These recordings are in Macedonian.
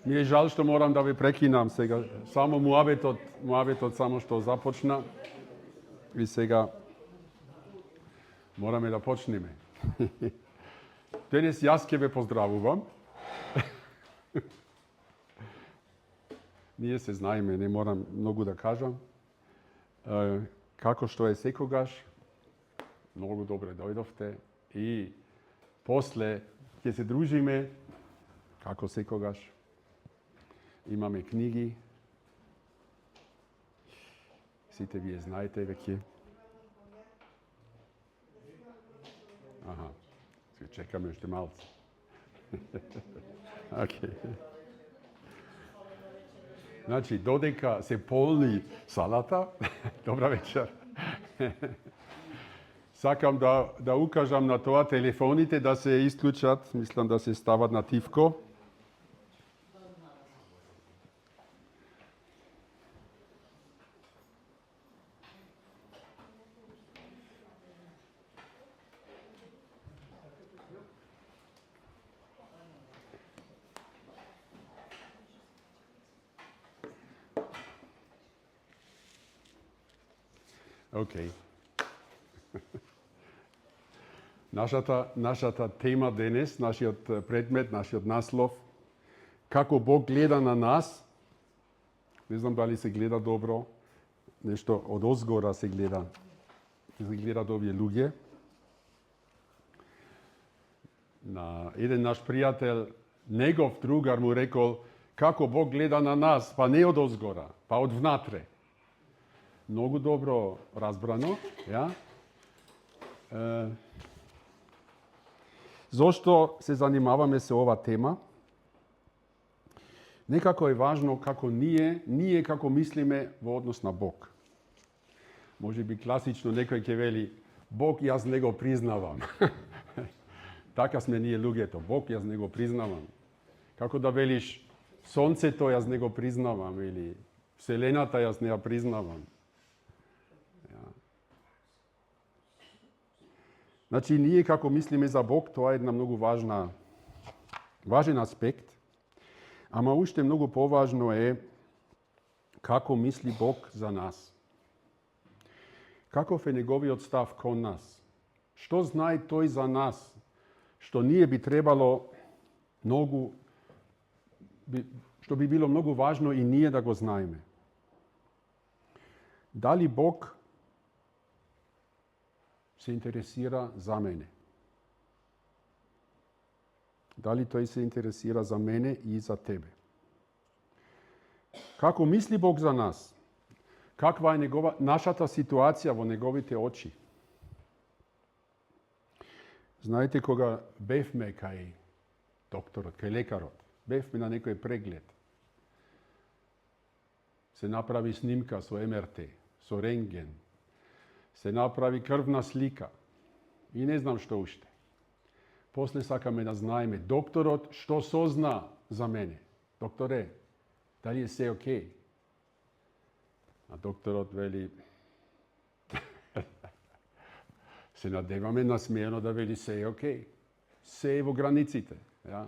Ми е жал што морам да ве прекинам сега. Само муабетот само што започна. И сега мораме да почнеме. Денес јас ќе ве поздравувам. Ние се знаеме, не морам многу да кажам. Како што е секогаш, многу добре дојдовте и после ќе се дружиме, како секогаш. Имаме книги. Сите вие знаете веќе. Аха, се чекаме уште малце. Океј. Значи, додека се полни салата, добра вечер. Сакам да укажам на тоа телефоните да се исклучат, мислам да се стават на тивко. Океј. Нашата тема денес, нашиот предмет, нашиот наслов, како Бог гледа на нас, не знам дали се гледа добро, нешто од озгора се гледат овие луѓе. На еден наш пријател, негов другар му рекол, како Бог гледа на нас, па не од озгора, па од внатре. Многу добро разбрано, ја? Зошто се занимаваме со ова тема? Некако е важно како ние како мислиме во однос на Бог. Може би класично некој ќе вели, Бог јас не го признавам. Така сме ние луѓето, Бог јас не го признавам. Како да велиш, сонцето јас не го признавам или Вселената јас не ја признавам. Значи, ние како мислиме за Бог, тоа е една многу важен аспект, ама уште многу поважно е како мисли Бог за нас. Каков е неговиот став кон нас? Што знае тој за нас, што ние би требало што би било многу важно и ние да го знаеме? Дали Бог се интересира за мене? Дали тој се интересира за мене и за тебе? Како мисли Бог за нас? Каква е нашата ситуација во неговите очи? Знаете, кога бевме кај докторот, кај лекарот, бевме на некој преглед, се направи снимка со МРТ, со рентген, се направи крвна слика и не знам што уште. После сакаме да знаеме докторот што созна за мене. Докторе, дали е се окей? А докторот вели, се надеваме насмеено да вели се е окей. Се е во границите. Ja?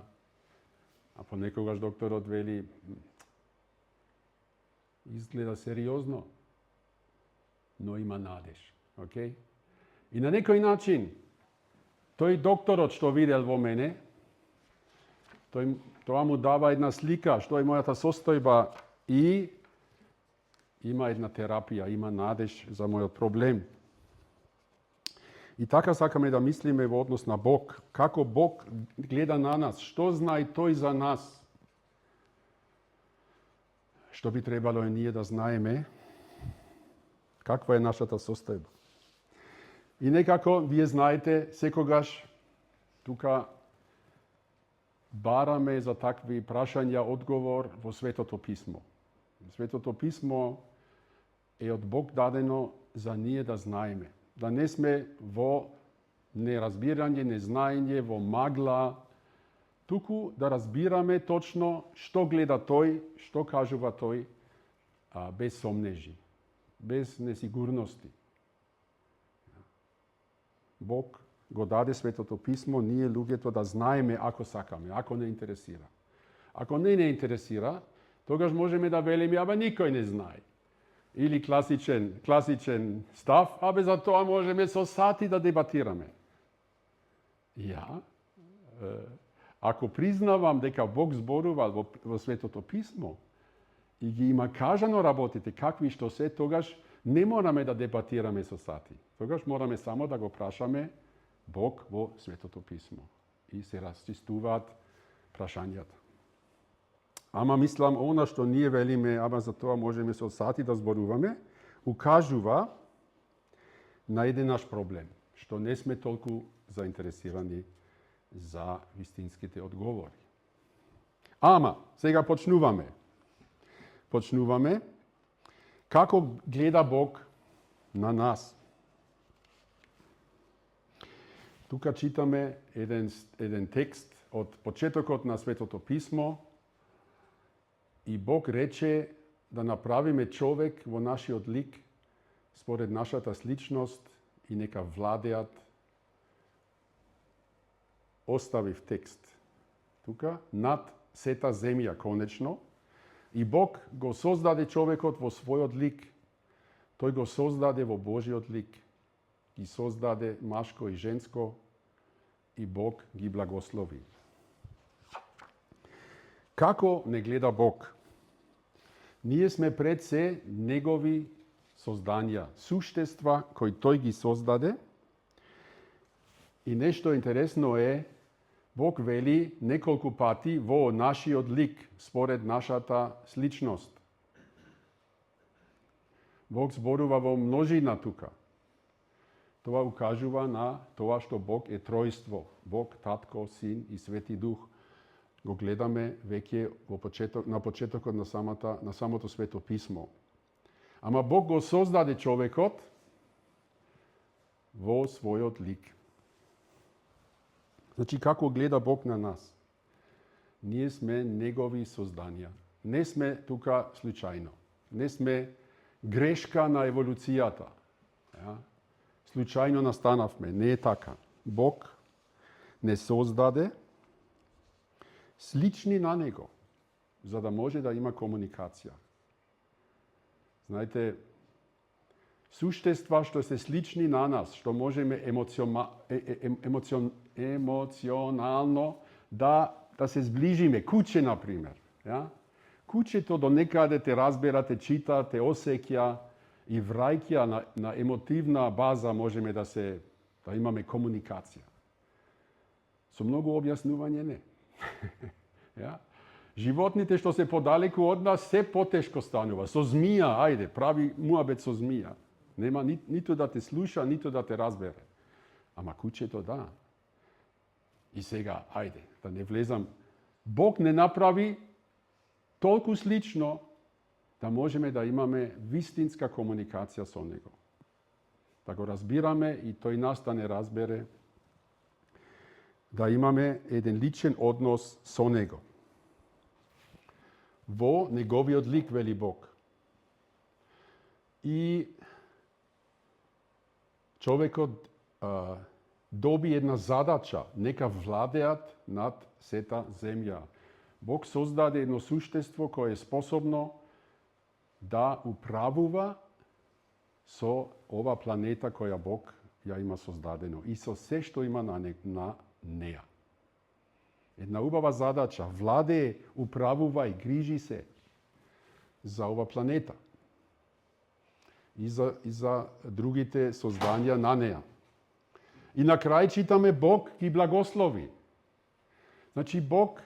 А понекогаш докторот вели, изгледа сериозно, но има надеж. Okay? И на некој начин, тој докторот што видел во мене, тоа му дава една слика, што е мојата состојба и има една терапија, има надеж за мојот проблем. И така сакаме да мислиме во однос на Бог. Како Бог гледа на нас, што знае тој за нас, што би требало и ние да знаеме, каква е нашата состојба. И некако, вие знаете, секогаш тука бараме за такви прашања одговор во Светото Писмо. Светото Писмо е од Бог дадено за ние да знаеме. Да не сме во неразбирање, незнаење, во магла, туку да разбираме точно што гледа тој, што кажува тој, без сомнежи, без несигурности. Бог го даде Светото Писмо, ние луѓето да знаеме ако сакаме, ако не интересира. Ако не интересира, тогаш можеме да велиме, аба никој не знае. Или класичен став, абе за тоа можеме со сати да дебатираме. Ако признавам дека Бог зборува во Светото Писмо и ги има кажано работите какви што се, тогаш не мораме да дебатираме со сати. Тогаш мораме само да го прашаме Бог во Светото Писмо и се расчистуваат прашањата. Ама мислам, она што ние велиме, ама за тоа можеме со сати да зборуваме, укажува на еден наш проблем, што не сме толку заинтересирани за вистинските одговори. Ама, сега почнуваме. Како гледа Бог на нас? Тука читаме еден текст од почетокот на Светото Писмо и Бог рече да направиме човек во нашиот лик според нашата сличност и нека владеат. Оставив текст тука над сета земја конечно. И Бог го создаде човекот во својот лик. Тој го создаде во Божиот лик. Ги создаде машко и женско и Бог ги благослови. Како не гледа Бог? Ние сме пред се негови создања, суштества кои тој ги создаде. И нешто интересно е, Бог вели неколку пати во нашиот лик, според нашата сличност. Бог зборува во множина тука. Тоа укажува на тоа што Бог е тројство. Бог, Татко, Син и Свети Дух. Го гледаме веќе на почетокот на самото Свето Писмо. Ама Бог го создаде човекот во својот лик. Значи, како гледа Бог на нас? Ние сме негови создања. Не сме тука случајно. Не сме грешка на еволуцијата. Случајно настанавме. Не е така. Бог не создаде слични на него, за да може да има комуникација. Знаете, суштества што се слични на нас, што можеме емоционално да се зближиме. Куче, например. Кучето до некаде те разбера, те чита, те осеќа и враќа на емотивна база можеме да имаме комуникација. Со многу објаснување не. Животните што се подалеку од нас се потешко станува. Со змија, ајде, прави муабет со змија. Нема ниту да те слуша, ниту да те разбере. Ама кучето да. И сега, ајде, да не влезам. Бог не направи толку слично да можеме да имаме вистинска комуникација со него. Да го разбираме и тој нас да не разбере, да имаме еден личен однос со него. Во неговиот лик, вели Бог. И човекот доби една задача, нека владеат над сета земја. Бог создаде едно суштество кое е способно да управува со ова планета која Бог ја има создадено и со се што има на неа. Една убава задача, владее, управува и грижи се за ова планета и за другите создања на неа. И на крај читаме Бог ги благослови. Значи Бог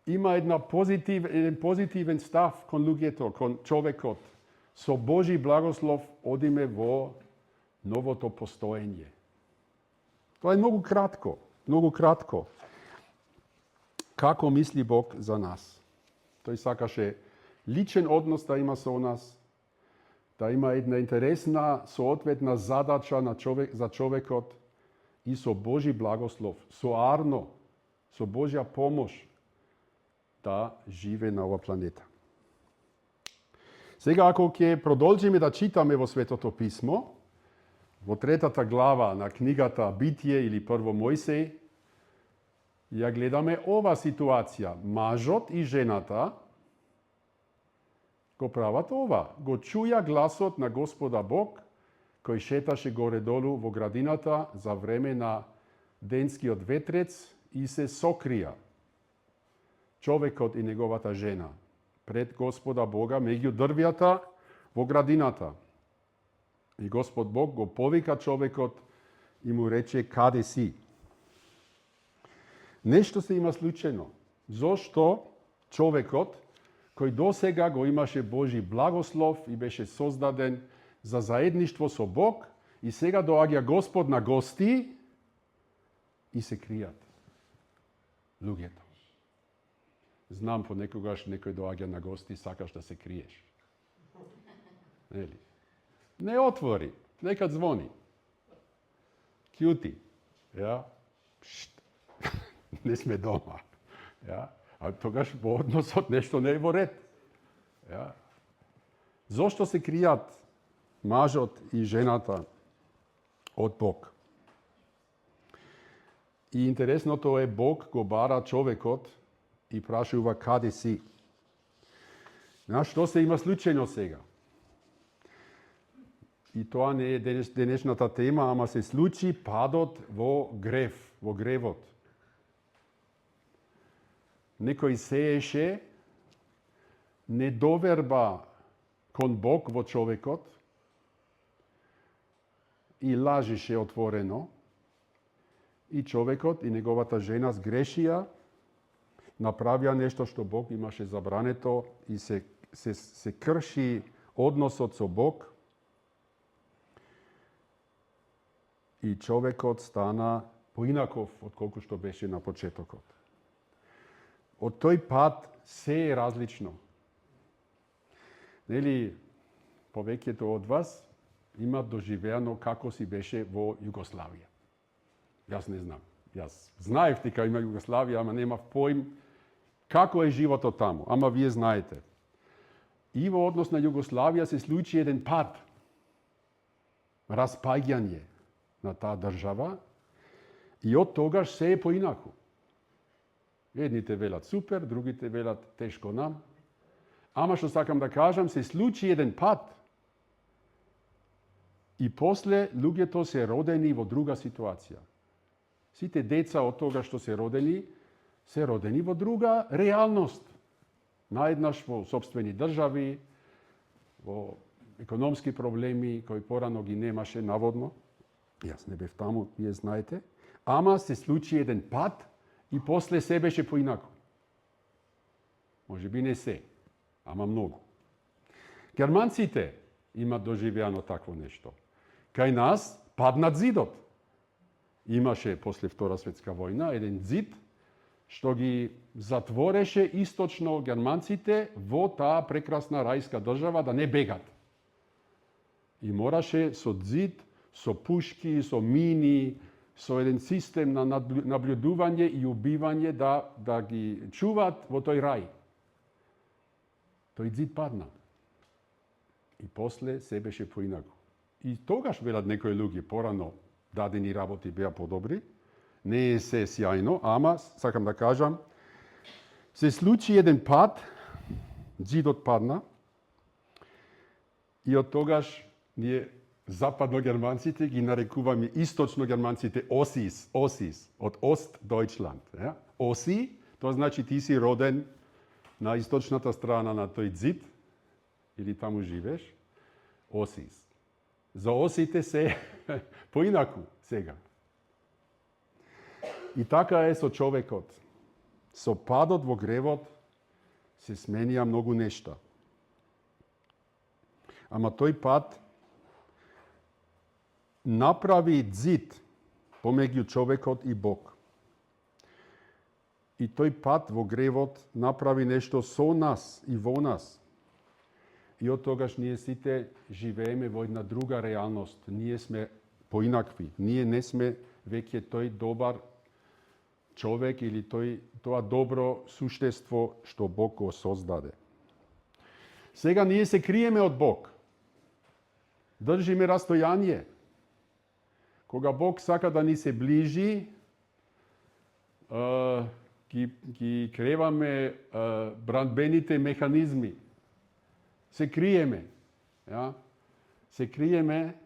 има еден позитивен став кон луѓето, кон човекот. Со Божи благослов одиме во новото постоење. Тоа е многу кратко. Како мисли Бог за нас? Тој сакаше личен однос да има со нас, да има една интересна, соодветна задача за човекот и со Божи благослов, соарно, со Божја помош да живе на ова планета. Сега, ако ќе продолжиме да читаме во Светото Писмо, во 3-та глава на книгата Битие или Прво Мојсеј, ја гледаме ова ситуација. Мажот и жената го прават ова. Го чуја гласот на Господа Бог, кој шеташе горе-долу во градината за време на денскиот ветрец и се сокрија. Човекот и неговата жена пред Господа Бога меѓу дрвјата во градината. И Господ Бог го повика човекот и му рече: каде си? Нешто се има случено. Зошто човекот, кој досега го имаше Божи благослов и беше создаден за заедништво со Бог, и сега доаѓа Господ на гости и се кријат луѓето. Знам, понекогаш некој доаѓа на гости и сакаш да се криеш. Нели? Не отвори, нека звони. Кјути. Ја? Не сме дома. Ја? А тогаш во односот нешто не е во ред. Ја? Зошто се кријат мажот и жената од Бог? И интересното е, Бог го бара човекот и прашува: каде си? Знаеш што се има случено сега? И тоа не е денешната тема, ама се случи падот во гревот. Некој сееше недоверба кон Бог во човекот и лажеше отворено, и човекот и неговата жена сгрешија, направија нешто што Бог имаше забрането и се крши односот со Бог, и човекот стана поинаков од колку што беше на почетокот. Од тој пат се е различно. Нели, повеќето од вас имат доживеано како си беше во Југославија. Јас не знам. Јас знаев дека има Југославија, ама немав поим како е животот таму. Ама вие знаете. И во однос на Југославија се случи еден пат. Распаѓање на таа држава, и од тогаш се е поинаку. Едните велат супер, другите велат тешко нам. Ама што сакам да кажам, се случи еден пат. И после луѓето се родени во друга ситуација. Сите деца од тога што се родени во друга реалност. Наеднаш во сопствени држави, во економски проблеми кои порано ги немаше наводно. Јас не бев таму, вие знаете. Ама се случи еден пат и после се беше поинаку. Може би не се, ама многу. Германците имат доживеано такво нешто. Кај нас паднат зидот. Имаше после Втора светска војна еден зид што ги затвореше источно германците во таа прекрасна рајска држава да не бегат. И мораше со зид, со пушки, со мини, со еден систем на наблюдување и убивање да ги чуваат во тој рај. Тој зид падна. И после се беше поинаку. И тогаш, велат некои луѓе, порано дадени работи беа подобри. Не е се сјајно, ама, сакам да кажам, се случи еден пат, зидот падна, и од тогаш ние западно-германците ги нарекуваме источно-германците Осис, од Ост-Дојчланд. Оси, тоа значи ти си роден на источната страна на тој зид, или таму живееш, Осис. За осите се поинаку сега. И така е со човекот. Со падот во гревот се сменија многу нешта. Ама тој пат направи зид помеѓу човекот и Бог. И тој пат во гревот направи нешто со нас и во нас. И од тогаш ние сите живееме во една друга реалност. Ние сме поинакви. Ние не сме веќе тој добар човек или тоа добро суштество што Бог го создаде. Сега ние се криеме од Бог. Држиме растојание. Кога Бог сака да ни се ближи, ги креваме бранбените механизми. Се криеме. Ja? Се криеме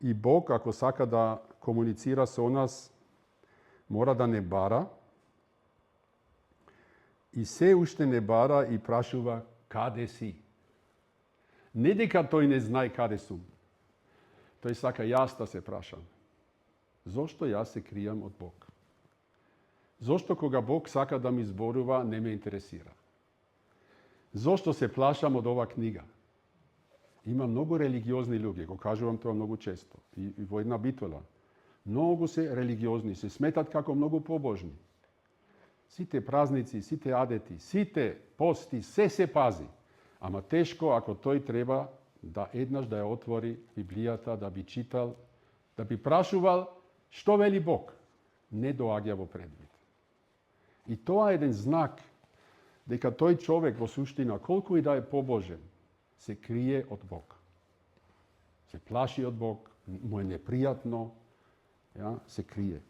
и Бог, ако сака да комуницира со нас, мора да не бара. И се уште не бара и прашува каде си. Не дека тој не знае каде сум. Тој сака јас да се прашам. Зошто јас се кријам од Бог? Зошто кога Бог сака да ми зборува, не ме интересира? Зошто се плашам од ова книга? Има многу религиозни луѓе, го кажувам тоа многу често. И во една битола. Многу се религиозни, се сметат како многу побожни. Сите празници, сите адети, сите пости, се пази. Ама тешко ако тој треба да еднаш да ја отвори Библијата, да би читал, да би прашувал што вели Бог. Не доаѓа во предвид. И тоа е еден знак дека тој човек во суштина, колку и да е побожен, се крие од Бог. Се плаши од Бог, му е непријатно, се крие.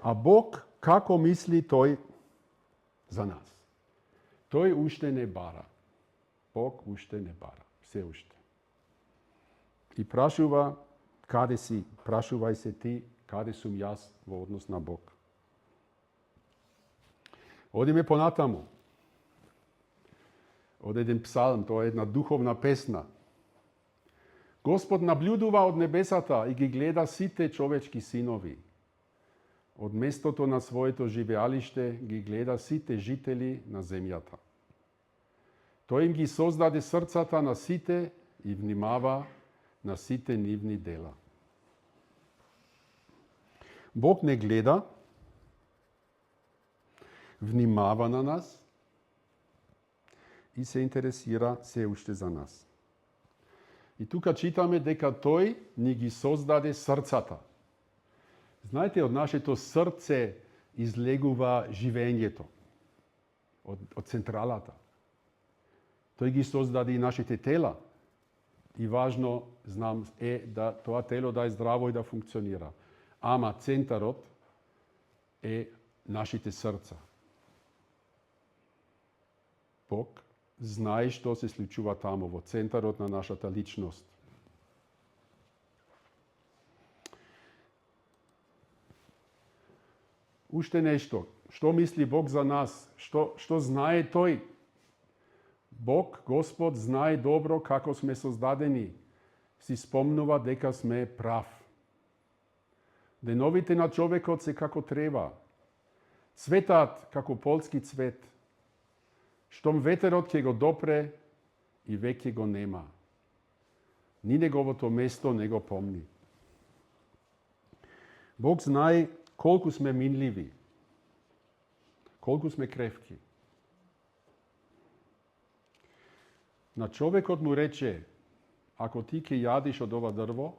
А Бог, како мисли тој за нас? Тој уште не бара. Бог уште не бара. Се уште. И прашува каде си, прашувај се ти, каде сум јас во однос на Бог. Одиме понатаму. Од еден псалм, тоа е една духовна песна. Господ наблюдува од небесата и ги гледа сите човечки синови. Од местото на своето живеалиште ги гледа сите жители на земјата. Тој им ги создаде срцата на сите и внимава на сите нивни дела. Бог не гледа, внимава на нас и се интересира се уште за нас. И тука читаме дека тој ни ги создаде срцата. Знаете, од нашето срце излегува живењето. Од централата. Тој ги создаде и нашите тела. И важно, знам, е да тоа тело да е здраво и да функционира. Ама центарот е нашите срца. Бог знае што се случува таму, во центарот на нашата личност. Уште нешто. Што мисли Бог за нас? Што знае Тој? Бог, Господ, знае добро како сме создадени. Си спомнува дека сме прав. Деновите на човекот се како трева. Цветат како полски цвет. Штом ветерот ќе го допре и веќе го нема. Ни неговото место не го помни. Бог знае колку сме минливи, колку сме кревки. На човекот му рече, ако ти ќе јадиш од ова дрво,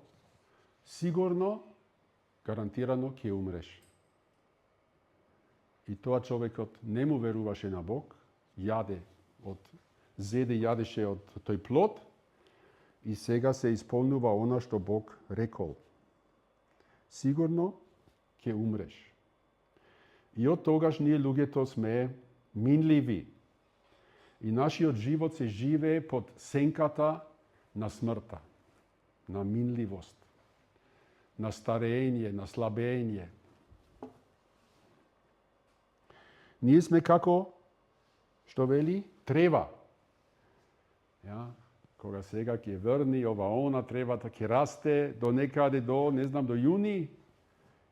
сигурно, гарантирано ќе умреш. И тоа човекот не му веруваше на Бог, јадеше од тој плод и сега се исполнува она што Бог рекол. Сигурно ќе умреш. И од тогаш ние луѓето сме минливи. И нашиот живот се живее под сенката на смртта, на минливост, на старење, на слабење. Ние сме како, што вели, трева. Кога сега ќе врни ова она, тревата ќе расте до некаде до, не знам, до јуни,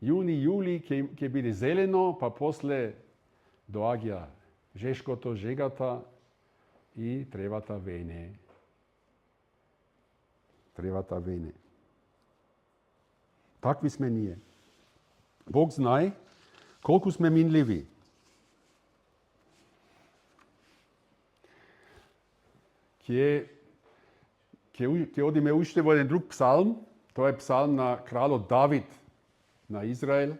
јули ќе биде зелено, па после доаѓа жешкото, жегата и тревата вене. Тревата вене. Такви сме ние. Бог знае колку сме минливи. Ќе одиме уште во еден друг псалм. Тоа е псалм на кралот Давид на Израел.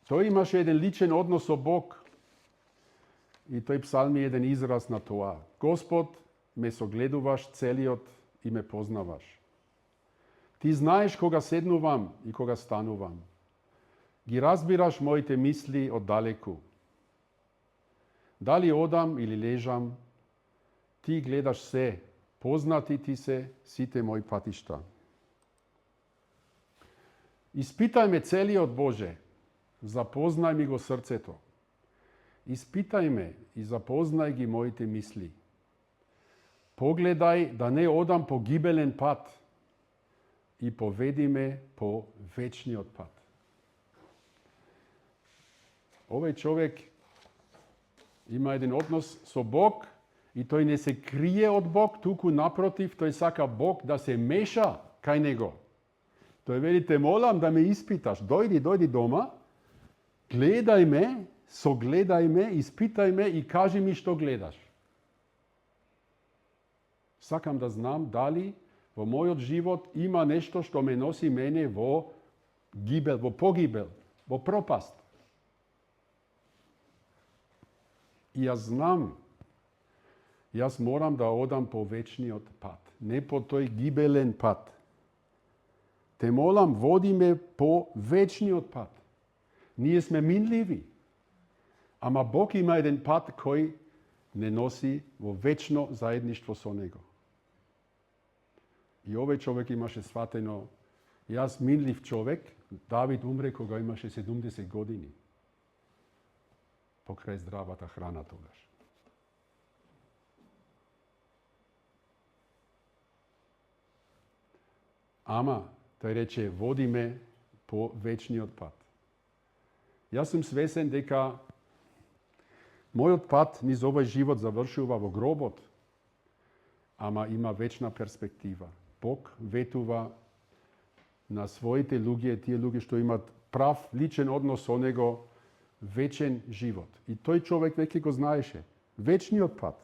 Тој имаше еден личен однос со Бог. И тој псалм е еден израз на тоа. Господ, ме согледуваш целиот и ме познаваш. Ти знаеш кога седнувам и кога станувам. Ги разбираш моите мисли оддалеку. Дали одам или лежам, ти гледаш се, познати ти се сите мои патишта. Испитај ме целиот Боже, запознај ми го срцето. Испитај ме и запознај ги моите мисли. Погледај да не одам по гибелен пат и поведи ме по вечниот пат. Овој човек има еден однос со Бог и тој не се крие од Бог, туку напротив, тој сака Бог да се меша кај него. Тој вели, те молам да ме испиташ, дојди дома, гледај ме, согледај ме, испитај ме и кажи ми што гледаш. Сакам да знам дали во мојот живот има нешто што ме носи мене во гибел, во погибел, во пропаст. И јас знам, јас морам да одам по вечниот пат, не по тој гибелен пат. Те молам, води ме по вечниот пат. Ние сме минливи, ама Бог има еден пат кој не носи во вечно заедништво со Него. И овој човек имаше сватено, јас минлив човек, Давид умре кога имаше 70 години. Покрај здравата храна тогаш. Ама, тој рече, води ме по вечниот пат. Јас сум свесен дека мојот пат низ овој живот завршува во гробот, ама има вечна перспектива. Бог ветува на своите луѓе, тие луѓе што имат прав личен однос со Него, вечен живот. И тој човек веќе го знаеше. Вечниот пат.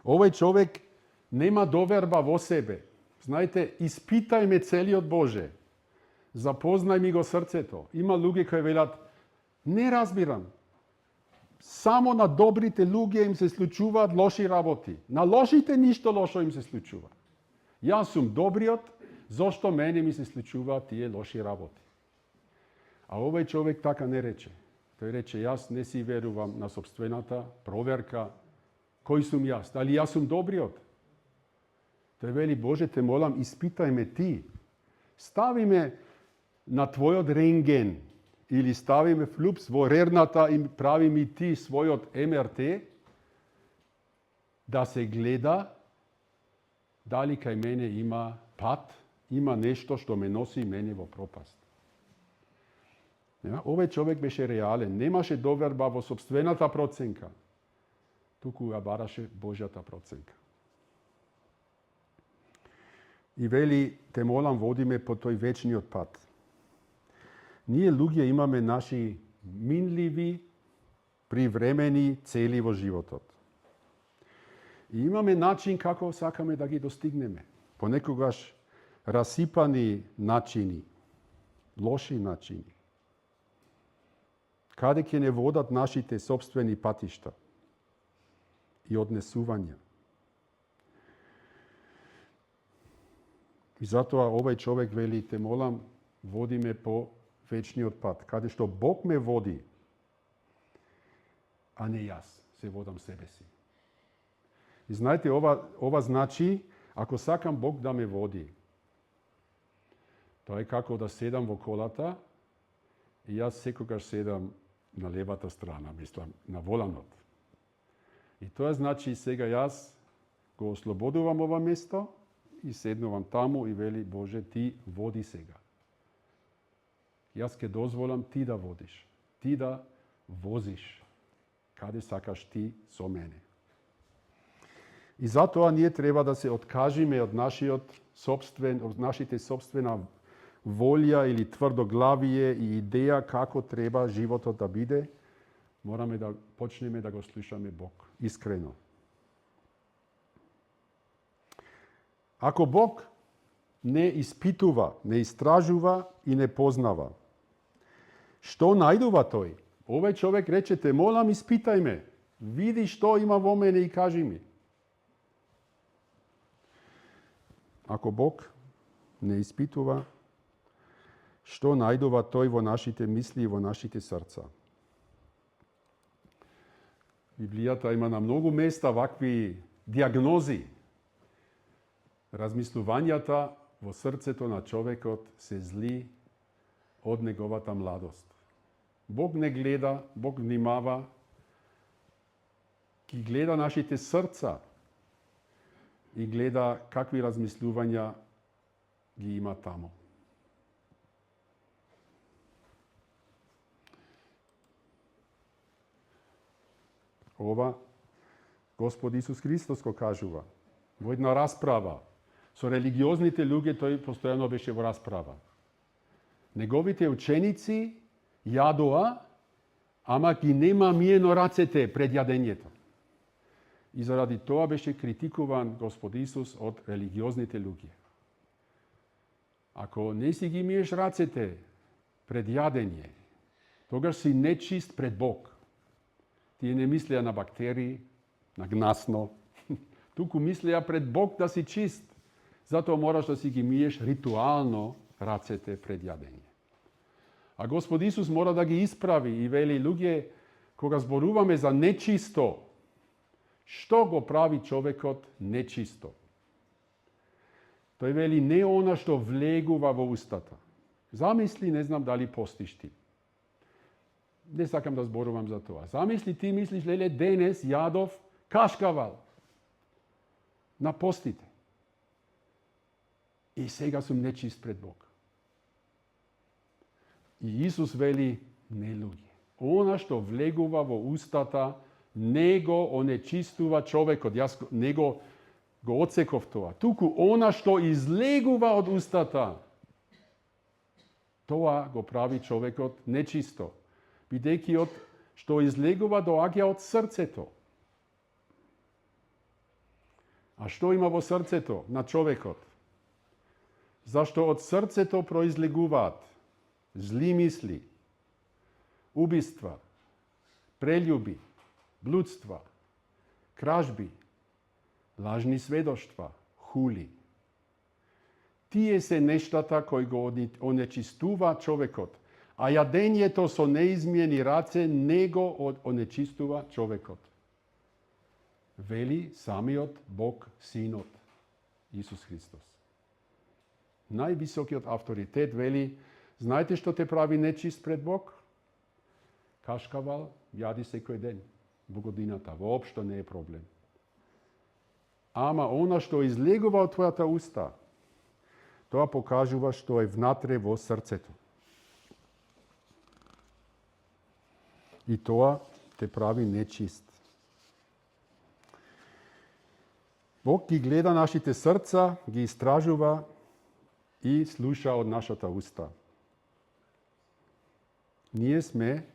Овој човек нема доверба во себе. Знаете, испитај ме целиот Боже. Запознај ми го срцето. Има луѓе кои велат, не разбирам. Само на добрите луѓе им се случуваат лоши работи. На лошите ништо лошо им се случува. Јас сум добриот, зошто мене ми се случуваат тие лоши работи. А овој човек така не рече. Тој рече, јас не си верувам на собствената проверка, кој сум јас, дали јас сум добриот. Тој вели, Боже, те молам, испитај ме ти. Стави ме на твојот рентген или стави ме флупс во рерната и прави ми ти својот МРТ да се гледа дали кај мене има пат, има нешто што ме носи мене во пропаст. Овој човек беше реален, немаше доверба во собствената проценка, туку ја бараше Божјата проценка. И вели, те молам, води ме по тој вечниот пат. Ние луѓе имаме наши минливи, привремени цели во животот. И имаме начин како сакаме да ги достигнеме. Понекогаш расипани начини, лоши начини. Каде ќе не водат нашите собствени патишта и однесувања. И затоа овој човек вели, те молам, води ме по вечниот пат, каде што Бог ме води, а не јас се водам себе си. И знаете, ова значи, ако сакам Бог да ме води, тоа е како да седам во колата и јас секогаш седам на левата страна, мислам, на воланот. И тоа значи сега јас го ослободувам ова место и седнувам таму и вели, Боже, ти води сега. Јас ќе дозволам ти да водиш, ти да возиш, каде сакаш ти со мене. И затоа ние треба да се откажиме од нашите собствена волја или тврдоглавие и идеја како треба животот да биде. Мораме да почнеме да го слушаме Бог искрено. Ако Бог не испитува, не истражува и не познава, што најдува тој? Овој човек рече, те молам, испитај ме, види што има во мене и кажи ми. Ако Бог не испитува, што најдува тој во нашите мисли и во нашите срца? Библијата има на многу места вакви диагнози. Размислувањата во срцето на човекот се зли од неговата младост. Бог не гледа, Бог внимава, ги гледа нашите срца и гледа какви размислувања ги има таму. Ова Господ Исус Христос го кажува во една расправа. Со религиозните луѓе тој постојано беше во расправа. Неговите ученици јадоа, ама ги нема миено рацете пред јадењето. И заради тоа беше критикуван Господ Исус од религиозните луѓе. Ако не си ги миеш рацете пред јадење, тогаш си нечист пред Бог. Тие не мислеа на бактерии, на гнасно. Туку мислеа пред Бог да си чист. Затоа мораш да си ги миеш ритуално рацете пред јадење. А Господ Исус мора да ги исправи и вели, луѓе, кога зборуваме за нечисто, што го прави човекот нечисто? Тој вели, не она што влегува во устата. Замисли, не знам дали постиш ти. Не сакам да зборувам за тоа. Замисли, ти мислиш, леле, денес јадов кашкавал на постите. И сега сум нечист пред Бог. И Исус вели, не луѓе. Она што влегува во устата, не го онечистува човекот. Јас не го отсеков тоа. Туку она што излегува од устата, тоа го прави човекот нечисто. Бидејќи од што излегува доаѓа од срцето. А што има во срцето на човекот? Зашто од срцето произлегуваат зли мисли, убиства, прелюби, блудства, кражби, лажни сведоштва, хули. Тие се нештата кои го онечистува човекот, а јадењето со неизмиени раце не го онечистува човекот. Вели самиот Бог Синот, Исус Христос. Највисокиот авторитет вели, знаете што те прави нечист пред Бог? Кашкавал јади секој ден во годината, воопшто не е проблем. Ама она што излегува од твојата уста, тоа покажува што е внатре во срцето. И тоа те прави нечист. Бог ги гледа нашите срца, ги истражува и слуша од нашата уста. Ние сме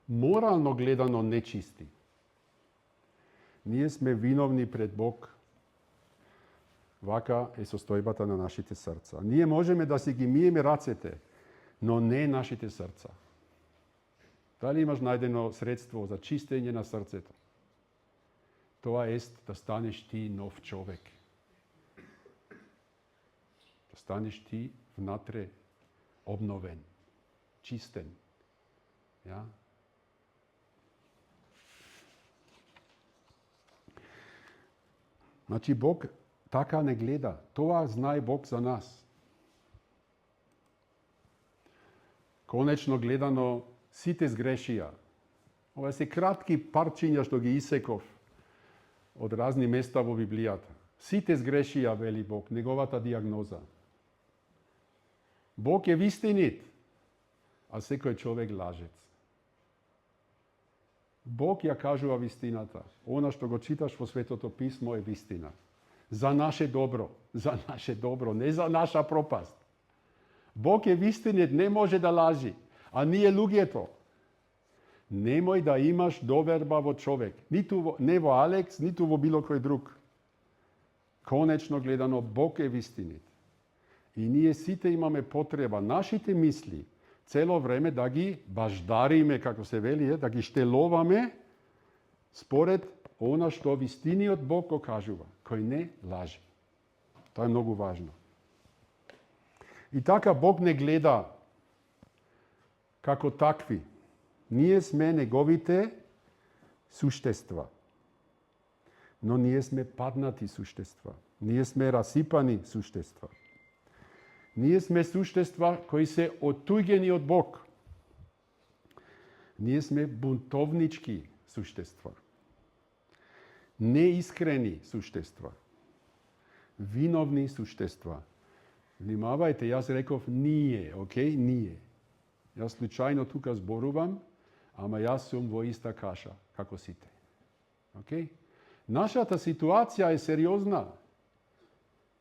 морално гледано нечисти. Ние сме виновни пред Бог. Вака е состојбата на нашите срца. Ние можеме да си ги миеме рацете, но не нашите срца. Дали имаш најдено средство за чистење на срцето? Тоа е да станеш ти нов човек. Да станеш ти внатре обновен, чистен. Ja? Значи Бог така не гледа. Тоа знае Бог за нас. Конечно гледано, сите сгрешија. Ова се кратки парчиња што ги исеков од разни места во Библијата. Сите сгрешија, вели Бог, неговата диагноза. Бог е вистинит, а секој човек лажец. Бог ја кажува вистината. Она што го читаш во Светото Писмо е вистина. За наше добро, не за наша пропаст. Бог е вистинит, не може да лажи. А ние луѓето, немој да имаш доверба во човек. Не во Алекс, ниту во било кој друг. Конечно гледано, Бог е вистинит. И ние сите имаме потреба, нашите мисли, цело време да ги баждариме, како се вели, да ги штеловаме според она што вистиниот Бог го кажува, кој не лажи. Тоа е многу важно. И така Бог не гледа како такви. Ние сме неговите суштества. Но ние сме паднати суштества. Ние сме расипани суштества. Ние сме суштества кои се отуѓени од Бог. Ние сме бунтовнички суштества. Неискрени суштества. Виновни суштества. Внимавајте, јас реков ние, окей? Ние. Јас случајно тука зборувам, ама јас сум во иста каша, како сите. Окей? Нашата ситуација е сериозна,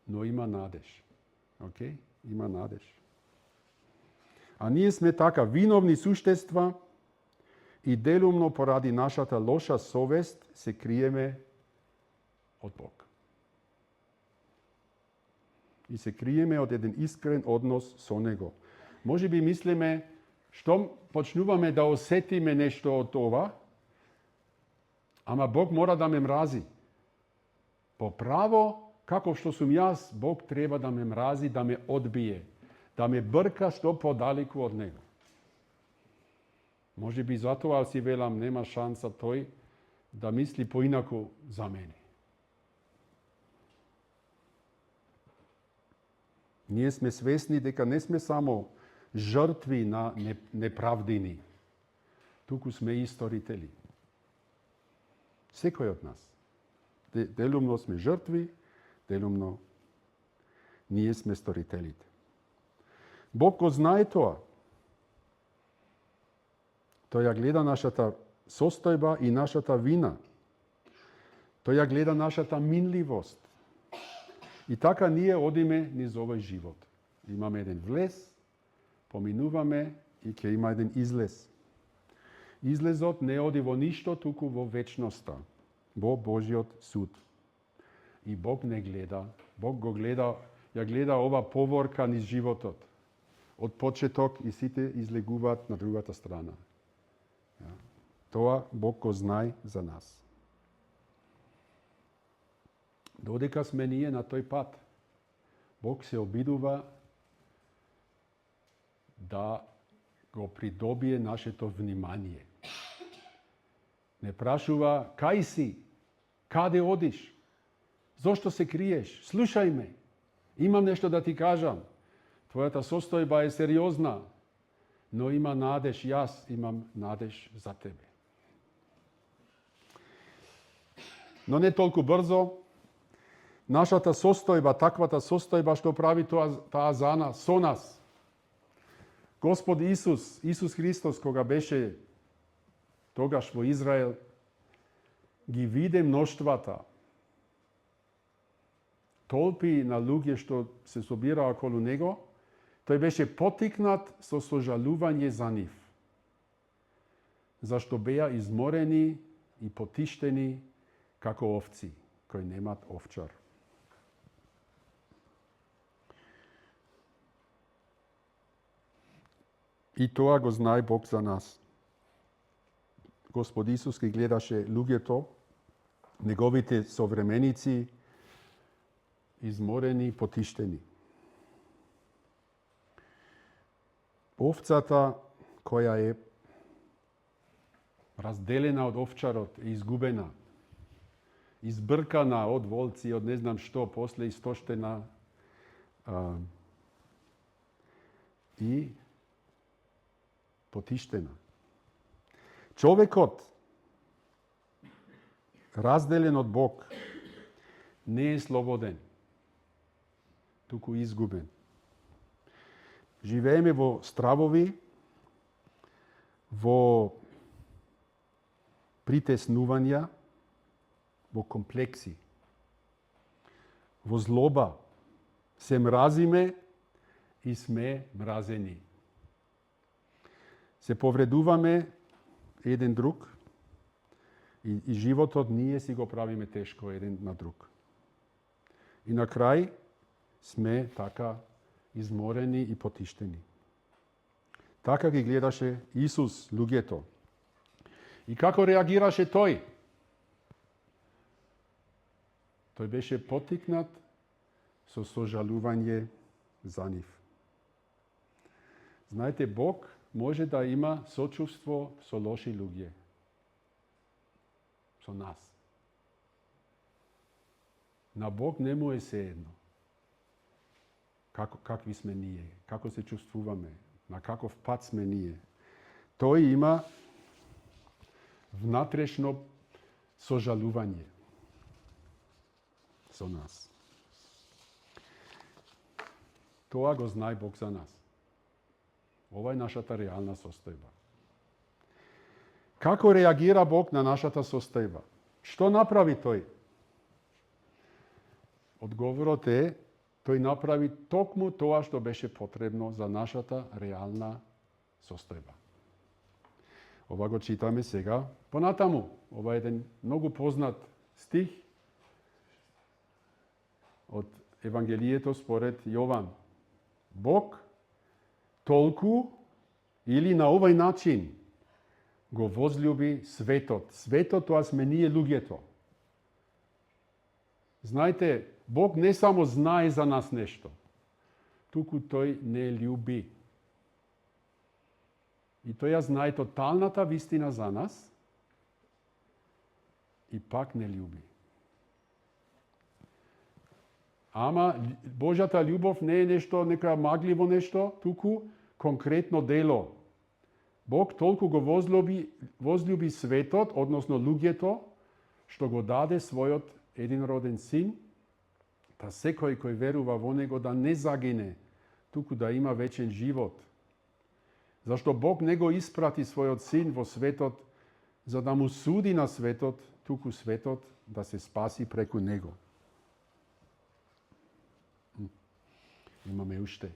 но има надеж. Окей? Има надеж. А ние сме така виновни суштества и делумно поради нашата лоша совест се криеме од Бог. И се криеме од еден искрен однос со Него. Може би мислиме, што почнуваме да осетиме нешто од това, ама Бог мора да ме мрази. По право, како што сум јас, Бог треба да ме мрази, да ме одбие, да ме брка што подалеку од Него. Може би затоа си велам, нема шанса тој да мисли поинаку за мене. Ние сме свесни дека не сме само жртви на неправдини, туку сме и сторители. Секој од нас. Делумно сме жртви, делумно ние сме сторителите. Бог го знае тоа. Тој ја гледа нашата состојба и нашата вина. Тој ја гледа нашата минливост. И така ние одиме низ овој живот. Имаме еден влез, поминуваме и ќе има еден излез. Излезот не оди во ништо, туку во вечноста, во Божиот суд. И Бог не гледа, Бог го гледа, ја гледа ова поворка низ животот. Од почеток и сите излегуваат на другата страна. Тоа Бог го знае за нас. Додека сме ние на тој пат, Бог се обидува да го придобие нашето внимание. Не прашува кај си, каде одиш, зошто се криеш, слушај ме, имам нешто да ти кажам. Твојата состојба е сериозна, но има надеж, јас имам надеж за тебе. Но не толку брзо. Нашата состојба, таквата состојба што прави таа за нас, со нас. Господ Исус Христос, кога беше тогаш во Израел, ги виде мноштвата. Толпи на луѓе што се собираа околу него, тој беше потикнат со сожалување за нив. Зашто беа изморени и потиштени како овци, кои немат овчар. И тоа го знае Бог за нас. Господ Исус ги гледаше луѓето, неговите современици, изморени, потиштени. Овцата која е разделена од овчарот е изгубена, избркана од волци, од не знам што, после истоштена и потиштена. Човекот, разделен од Бог, не е слободен, туку изгубен. Живееме во стравови, во притеснувања, во комплекси, во злоба. Се мразиме и сме мразени. Се повредуваме еден друг и животот ние си го правиме тешко еден на друг. И на крај сме така изморени и потиштени. Така ги гледаше Исус луѓето. И како реагираше тој? Тој беше потикнат со сожалување за нив. Знаете, Бог може да има сочувство со лоши луѓе. Со нас. На Бог не му е сеедно. Какви сме ние, како се чувствуваме, на каков пат сме ние. Тој има внатрешно сожалување со нас. Тоа го знае Бог за нас. Ова е нашата реална состојба. Како реагира Бог на нашата состојба? Што направи тој? Одговорот е, тој направи токму тоа што беше потребно за нашата реална состојба. Ова го читаме сега понатаму. Ова е еден многу познат стих од Евангелието според Јован. Бог толку или на овај начин го возлюби светот. Светот тоа сме ние луѓето. Знаете, Бог не само знае за нас нешто, туку тој не љуби. И тој ја знае тоталната вистина за нас и пак не љуби. Ама Божјата љубов не е нешто, нека магливо нешто, туку конкретно дело. Бог толку го возлюби светот, односно луѓето, што го даде својот единроден син, да секој кој верува во него да не загине, туку да има вечен живот. Зашто Бог не го испрати својот син во светот за да му суди на светот, туку светот да се спаси преку него. Имаме уште.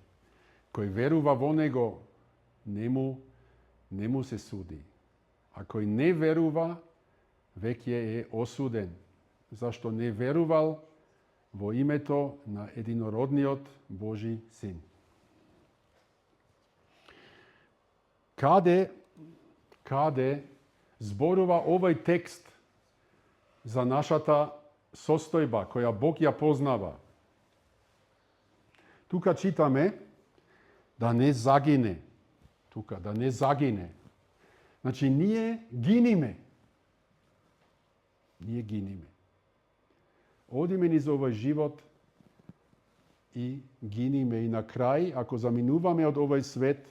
Кој верува во него, не му се суди. А кој не верува, веќе е осуден, зашто не верувал во името на единородниот Божи син. Каде зборува овој текст за нашата состојба, која Бог ја познава? Тука читаме да не загине. Да не загине. Значи, ние гиниме. Одиме низ овој живот и гиниме. И на крај, ако заминуваме од овој свет,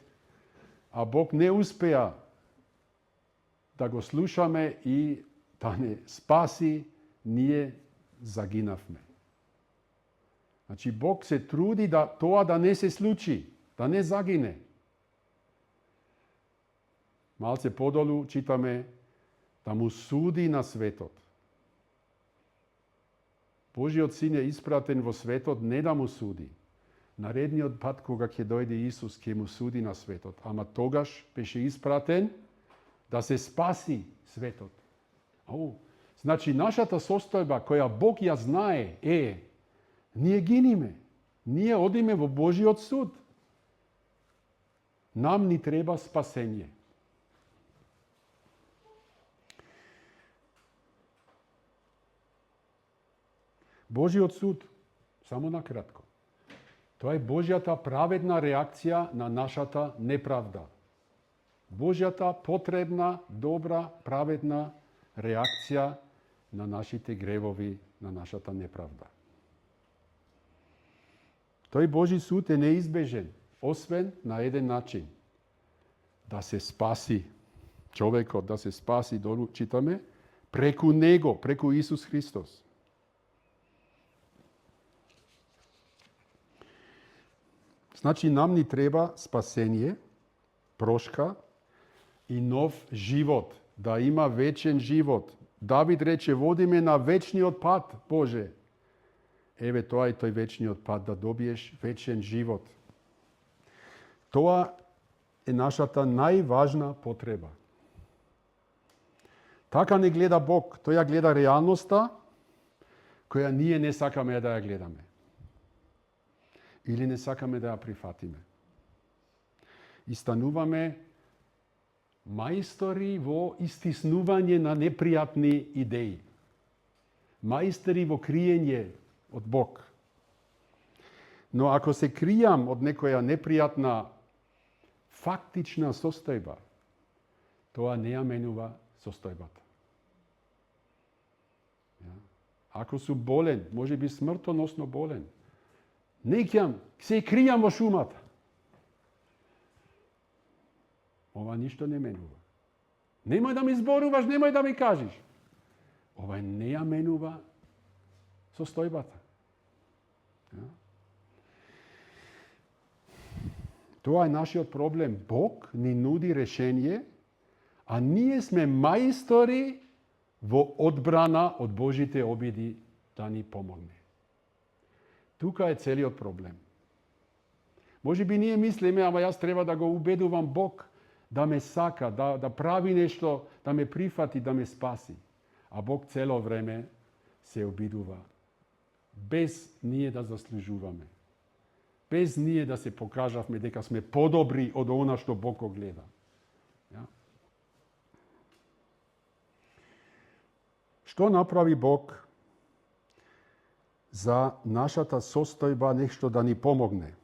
а Бог не успеа да го слушаме и да не спаси, ние загинавме. Значи, Бог се труди да тоа да не се случи, да не загине. Малце подолу читаме да му суди на светот. Божиот син е испратен во светот не да му суди. Наредниот пат кога ќе дојде Исус ќе му суди на светот, ама тогаш беше испратен да се спаси светот. Значи, нашата состојба која Бог ја знае е ние гиниме. Ние одиме во Божиот суд. Нам ни треба спасение. Божиот суд, само накратко, тоа е Божјата праведна реакција на нашата неправда. Божјата потребна, добра, праведна реакција на нашите гревови, на нашата неправда. Тој Божи суд е неизбежен, освен на еден начин. Да се спаси човекот, да се спаси, долу читаме, преку него, преку Исус Христос. Значи, нам ни треба спасение, прошка и нов живот, да има вечен живот. Давид рече, водиме на вечниот пат, Боже. Еве, тоа е тој вечниот пат, да добиеш вечен живот. Тоа е нашата најважна потреба. Така не гледа Бог, тој ја гледа реалноста, која ние не сакаме да ја гледаме. Или не сакаме да ја прифатиме. И стануваме мајстори во истиснување на непријатни идеи. Мајстори во криење од Бог. Но ако се кријам од некоја непријатна фактична состојба, тоа не ја менува состојбата. Ако су болен, може би смртоносно болен, не ќе се кријам во шумата. Ова ништо не менува. Немој да ми зборуваш, немој да ми кажеш. Ова не ја менува состојбата. Тоа е нашиот проблем. Бог ни нуди решение, а ние сме мајстори во одбрана од Божите обиди да ни помогне. Тука е целиот проблем. Може би ние мислиме, ама јас треба да го убедувам Бог да ме сака, да прави нешто, да ме прифати, да ме спаси. А Бог цело време се обидува, без ние да заслужуваме. Без ние да се покажавме дека сме подобри од она што Бог го гледа. Ja? Што направи Бог за нашата состојба нешто да ни помогне?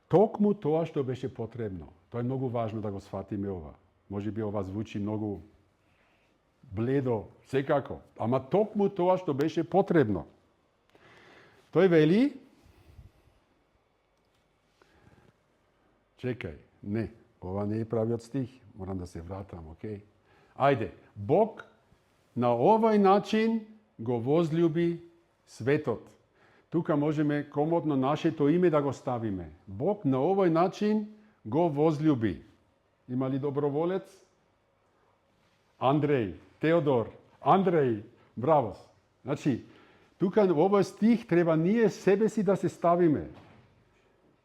Токму тоа што беше потребно. Тоа е многу важно да го сфатиме ова. Може би ова звучи многу бледо, секако. Ама токму тоа што беше потребно. Тој вели, чекај, не, ова не е правиот стих, морам да се вратам, окей? Ајде, Бог на овој начин го возлюби светот. Тука можеме комодно нашето име да го ставиме. Бог на овој начин го возлюби. Има ли доброволец? Андреј, Теодор, Андреј, браво. Значи, тука во овој стих треба ние себе си да се ставиме.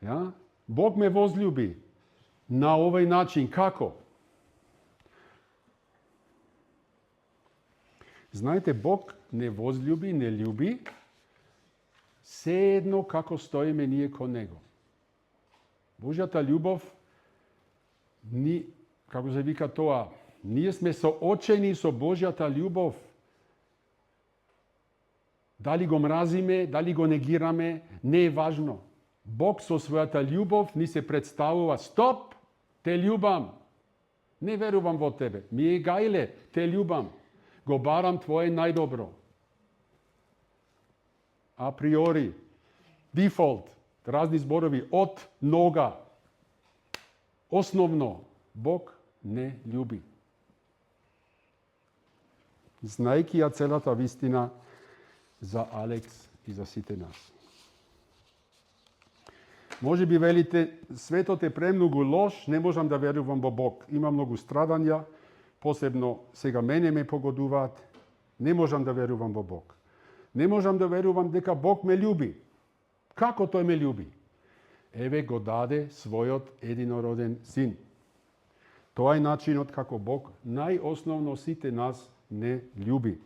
Ja? Бог ме возлюби на овој начин. Како? Знаете, Бог не возлюби, не љуби, се едно како стоиме ние кон Него. Божјата љубов, како се вика тоа, ние сме соочени со Божјата љубов. Дали го мразиме, дали го негираме, не е важно. Бог со својата љубов ни се представува: стоп, те љубам. Не верувам во тебе. Ми е гајле, те љубам. Го барам твое најдобро. Априори, дефолт, разни зборови, од нога. Основно, Бог не љуби. Знајки ја целата вистина за Алекс и за сите нас. Може би велите, светот е премногу лош, не можам да верувам во Бог. Има многу страдања, посебно сега мене ме погодуваат. Не можам да верувам во Бог. Не можам да верувам дека Бог ме љуби. Како тој ме љуби? Еве го даде својот единороден син. Тоа е начинот како Бог најосновно сите нас не љуби.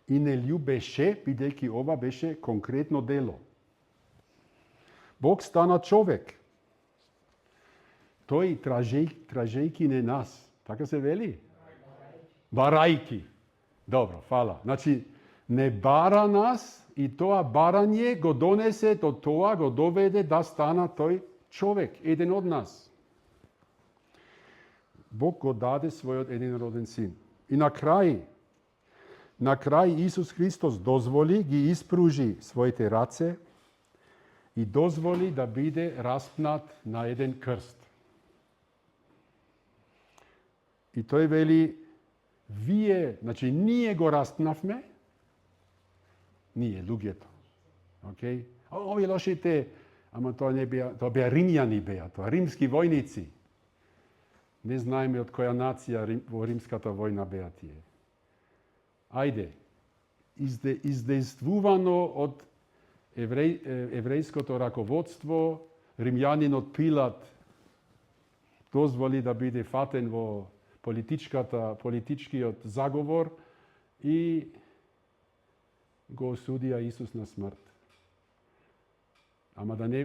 И не љубеше, бидејќи ова беше конкретно дело. Бог стана човек. Тој тражејки не нас. Така се вели? Барајки. Добро, фала. Значи, не бара нас и тоа барање го донесе до тоа, го доведе да стана тој човек, еден од нас. Бог го даде својот единороден син. И на крај Исус Христос дозволи, ги испружи своите раце и дозволи да биде распнат на еден крст. И тој вели, значи ние го распнавме, ние, луѓето. Океј? Овие лошите, ама тоа не беа, тоа беа римјани беа, тоа римски војници. Не знаеме од која нација во римската војна беа тие. Ајде, издействувано од еврејското раководство, римјанинот Пилат дозволи да биде фатен во политичкиот заговор и го осудија Исус на смрт. Ама да не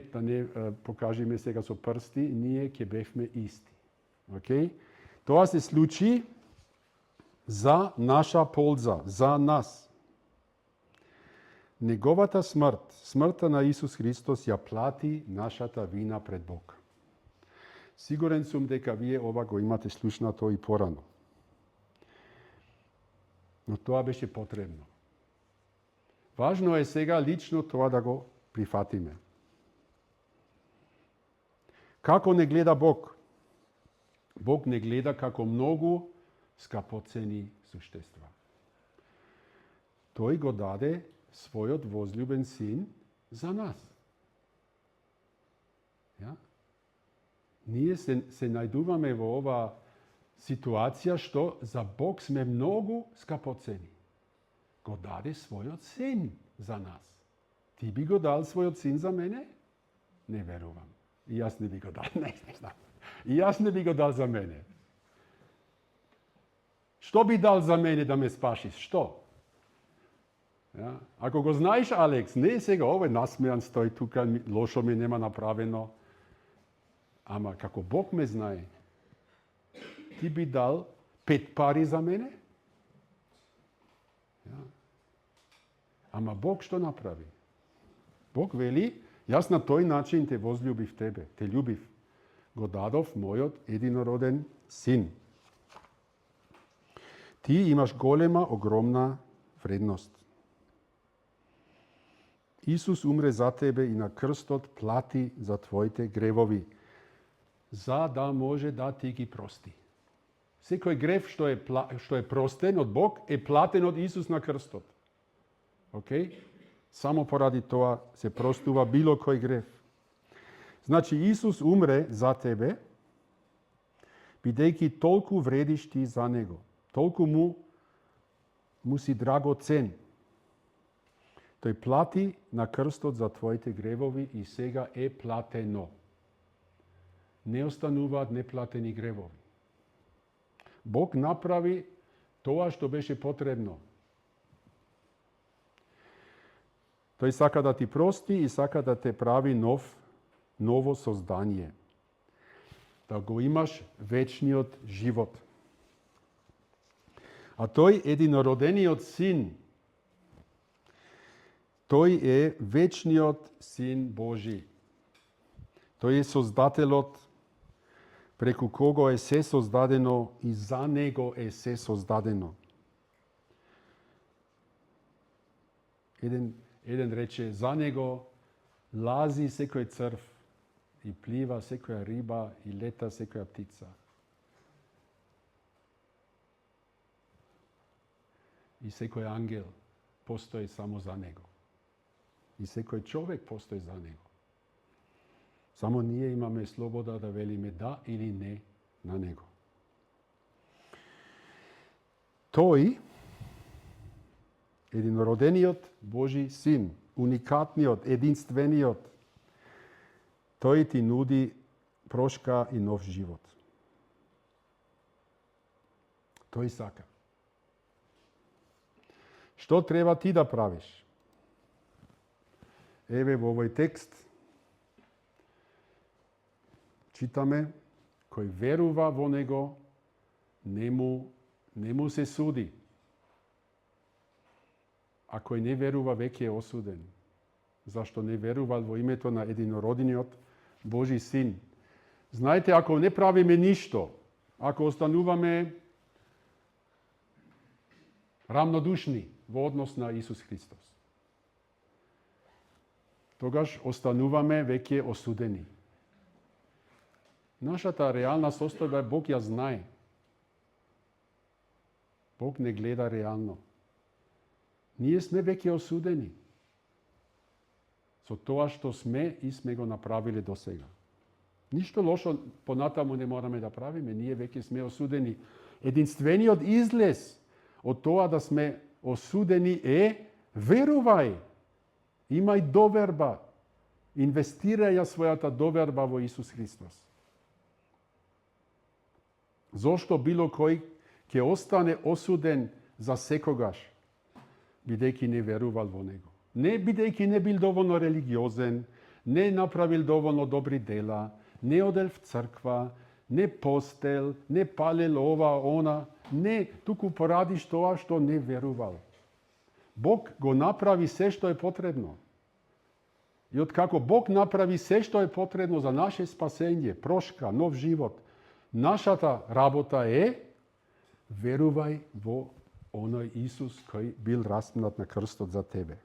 покажеме сега со прсти, ние ќе бевме исти. Океј? Тоа се случи за наша полза, за нас. Неговата смрт, смртта на Исус Христос ја плати нашата вина пред Бог. Сигурен сум дека вие ова го имате слушнато и порано. Но тоа беше потребно. Важно е сега лично тоа да го прифатиме. Како не гледа Бог? Бог не гледа како многу скапоцени суштества. Тој го даде својот возлюбен син за нас. Ja? Ние се најдуваме во ова ситуација што за Бог сме многу скапоцени. Го даде својот син за нас. Ти би го дал својот син за мене? Не верувам. И јас не би го дал. Не знам. И јас не би го дал за мене. Што би дал за мене да ме спашиш? Што? Ja? Ако го знаеш, Алекс, не сега овој насмејан стои тука, лошо ми нема направено. Ама како Бог ме знае, ти би дал 5 пари за мене? Ja? Ама Бог што направи? Бог вели, јас на тој начин те возлюбив тебе, те љубив. Го дадов мојот единороден син. Ти имаш голема, огромна вредност. Исус умре за тебе и на крстот плати за твоите гревови, за да може да ти ги прости. Секој грев што е простен од Бог е платен од Исус на крстот. Океј? Само поради тоа се простува било кој грев. Значи Исус умре за тебе, бидејќи толку вредиш ти за него. Толку му си драгоцен. Тој плати на крстот за твоите гревови и сега е платено. Не остануваат неплатени гревови. Бог направи тоа што беше потребно. Тој сака да ти прости и сака да те прави ново создание. Да го имаш вечниот живот. А тој единородениот син, тој е вечниот син Божи. Тој е создателот преку кого е се создадено и за него е се создадено. Еден рече, за него лази секој црв и плива секоја риба и лета секоја птица. И секој ангел постои само за него. И секој човек постои за него. Само ние имаме слобода да велиме да или не на него. Тој, единородениот Божи син, уникатниот, единствениот, тој ти нуди прошка и нов живот. Тој сака. Што треба ти да правиш? Еве во овој текст читаме, кој верува во него, не му се суди. А кој не верува, веќе е осуден. Зашто не верувал во името на единородениот Божи син. Знаете, ако не правиме ништо, ако остануваме рамнодушни во однос на Исус Христос, тогаш остануваме веќе осудени. Нашата реална состојба Бог ја знае. Бог не гледа реално. Ние сме веќе осудени со тоа што сме и сме го направиле до сега. Ништо лошо понатаму не мораме да правиме, ние веќе сме осудени. Единствениот излез од тоа да сме осудени е верувај. Имај доверба. Инвестирај ја својата доверба во Исус Христос. Зошто било кој ќе остане осуден за секогаш, бидејќи не верувал во него. Не бидејќи не бил доволно религиозен, не направил доволно добри дела, не одел в црква, не постел, не палел ова, она, не, туку порадиш тоа што не верувал. Бог го направи се што е потребно. И откако Бог направи се што е потребно за наше спасење, прошка, нов живот, нашата работа е верувај во оној Исус кој бил распнат на крстот за тебе.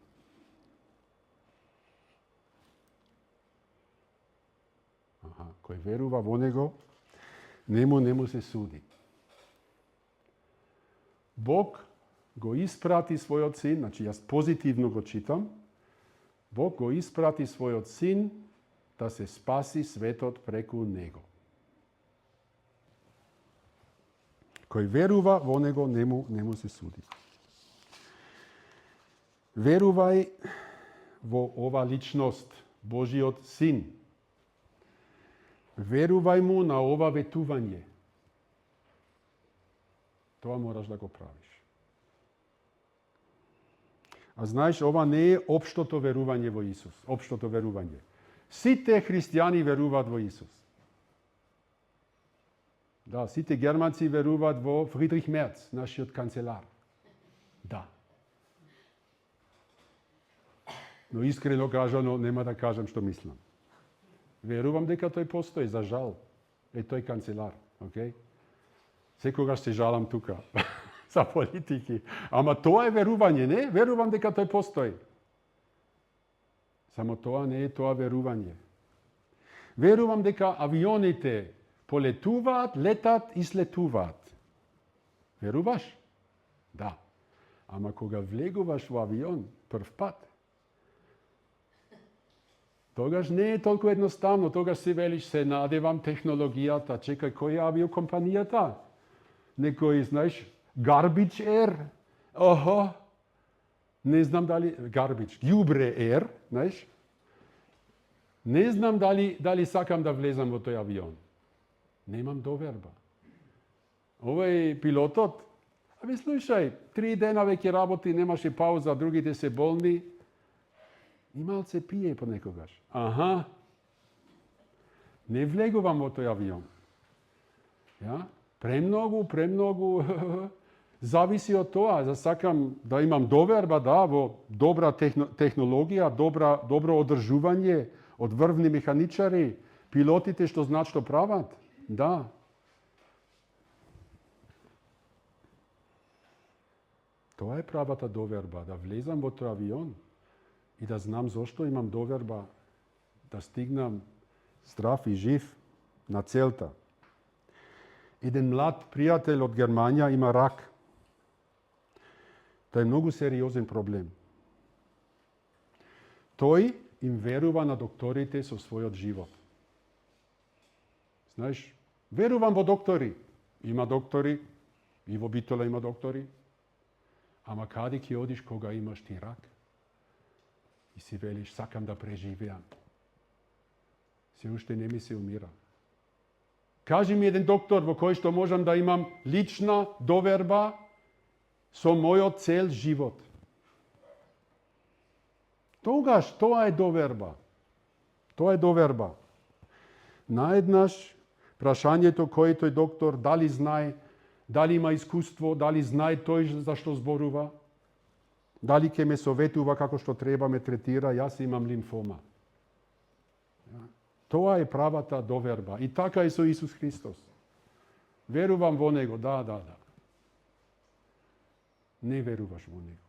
Кој верува во него, нему не му се суди. Бог го испрати својот син, значи јас позитивно го читам, Бог го испрати својот син да се спаси светот преку него. Кој верува во него, нему се суди. Верувај во ова личност, Божиот син. Верувај му на ова ветување. Тоа мораш да го правиш. А знаеш, ова не е општото верување во Исус. Општото верување. Сите христијани веруваат во Исус. Да, сите германци веруваат во Фридрих Мерц, нашиот канцелар. Да. Но искрено кажано, нема да кажам што мислам. Верувам дека тој постои, за жал. Е тој канцелар, окей? Секогаш се жалам тука за политики. Ама тоа е верување, не? Верувам дека тој постои. Само тоа не е тоа верување. Верувам дека авионите полетуваат, летат и слетуваат. Веруваш? Да. Ама кога влегуваш во авион прв пат, тогаш не е толку едноставно. Тогаш си велиш, се надевам технологијата. Чекај, која е авиокомпанијата? Некој, знаеш, Garbage Air. Охо. Не знам дали... Garbage. Ѓубре Air, знаеш? Не знам дали сакам да влезам во тој авион. Немам доверба. Овој пилотот, слушај, 3 дена веќе работи, немаше пауза, другите се болни. И малце пие понекогаш. Аха. Не влегувам во тој авион. Ја? Премногу зависи од тоа. За сакам да имам доверба, да, во добра технологија, добро одржување од врвни механичари, пилотите што знаат што прават. Да. Тоа е правата доверба, да влезам во тој авион и да знам зошто имам доверба да стигнам здрав и жив на целта. Еден млад пријател од Германија има рак. Тоа е многу сериозен проблем. Тој им верува на докторите со својот живот. Знаеш, верувам во доктори. Има доктори, и во Битола има доктори. Ама каде ќе одиш кога имаш ти рак? И си велиш, сакам да преживеам. Се уште не ми се умира. Кажи ми еден доктор во кој што можам да имам лична доверба со мојот цел живот. Тогаш тоа е доверба. Тоа е доверба. Наеднаш прашањето кој тој доктор, дали знае, дали има искуство, дали знае тој за што зборува, дали ќе ме советува како што треба ме третира, јас имам лимфома. Тоа е правата доверба. И така е со Исус Христос. Верувам во Него, да. Не веруваш во Него.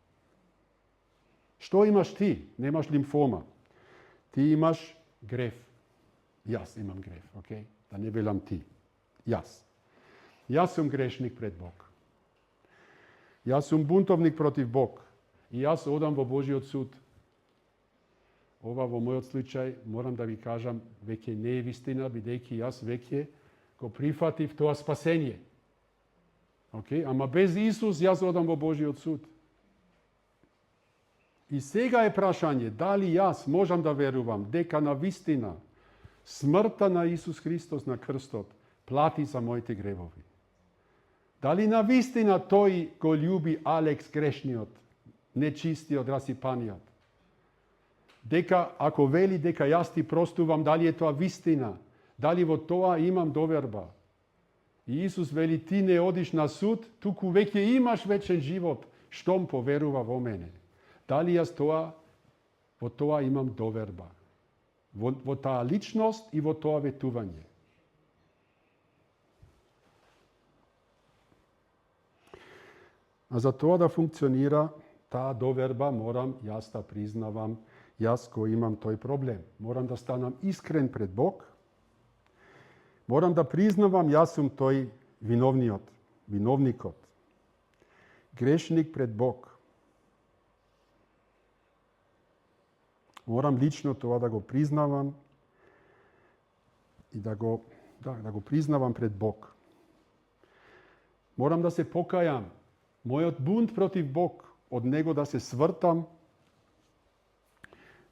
Што имаш ти? Немаш лимфома. Ти имаш греф. Јас имам греф, окей? Да не велам ти. Јас сум грешник пред Бог. Јас сум бунтовник против Бог. И јас одам во Божиот суд. Ова во мојот случај, морам да ви кажам, веќе не е вистина, бидејќи јас веќе го прифатив тоа спасение. Океј? Ама без Исус јас одам во Божиот суд. И сега е прашање, дали јас можам да верувам дека на вистина смртта на Исус Христос на крстот плати за моите гревови? Дали на вистина тој го љуби Алекс грешниот, нечистиот, расипаниот? Дека, ако вели дека јас ти простувам, дали е тоа вистина? Дали во тоа имам доверба? И Исус вели, ти не одиш на суд, туку веќе имаш вечен живот, штом поверува во мене. Дали јас во тоа имам доверба? Во таа личност и во тоа ветување. А за тоа да функционира таа доверба, морам јас да признавам, јас кој имам тој проблем. Морам да станам искрен пред Бог. Морам да признавам, јас сум тој виновникот. Грешник пред Бог. Морам лично тоа да го признавам и да го признавам пред Бог. Морам да се покајам. Мојот бунт против Бог, од Него да се свртам,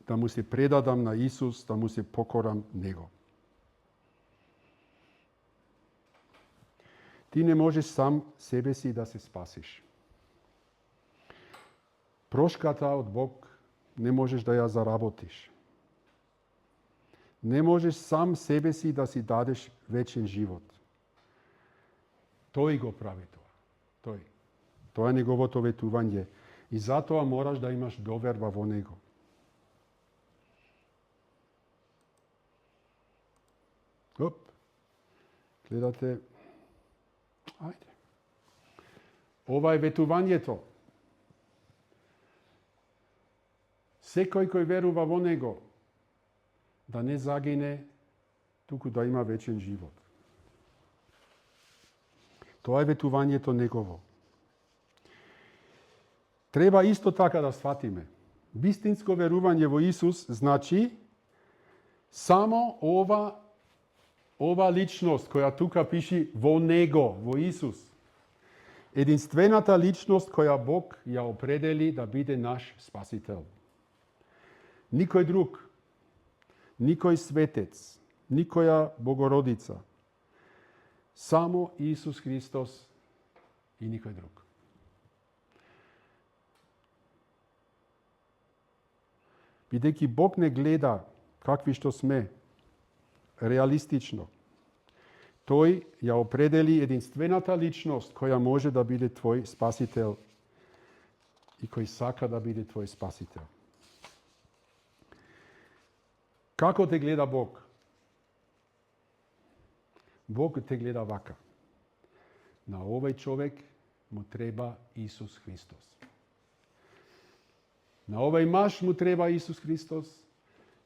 да му се предадам на Исус, да му се покорам Него. Ти не можеш сам себе си да се спасиш. Прошката од Бог не можеш да ја заработиш. Не можеш сам себе си да си дадеш вечен живот. Тој го прави тоа. Тоа е неговото ветување. И затоа мораш да имаш доверба во Него. Гледате, ајде. Ова е ветувањето. Секој кој верува во Него, да не загине, туку да има вечен живот. Тоа е ветувањето Негово. Треба исто така да сватиме. Вистинско верување во Исус значи само ова личност која тука пиши во Него, во Исус. Единствената личност која Бог ја определи да биде наш спасител. Никој друг, никој светец, никоја Богородица. Само Исус Христос и никој друг. Бидејќи Бог не гледа какви што сме, реалистично. Тој ја определи единствената личност која може да биде твој спасител и кој сака да биде твој спасител. Како те гледа Бог? Бог те гледа вака. На овој човек му треба Исус Христос. На овој маж му треба Исус Христос,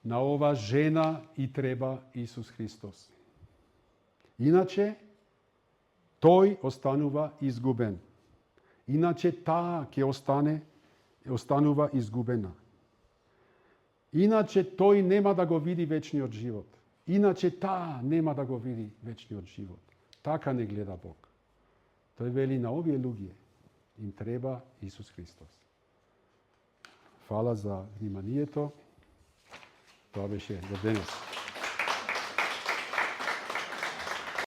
на ова жена и треба Исус Христос. Иначе, тој останува изгубен. Иначе таа ќе останува изгубена. Иначе тој нема да го види вечниот живот. Иначе таа нема да го види вечниот живот. Така не гледа Бог. Тој вели на овие луѓе им треба Исус Христос. Фала за вниманието. Тоа беше за денес.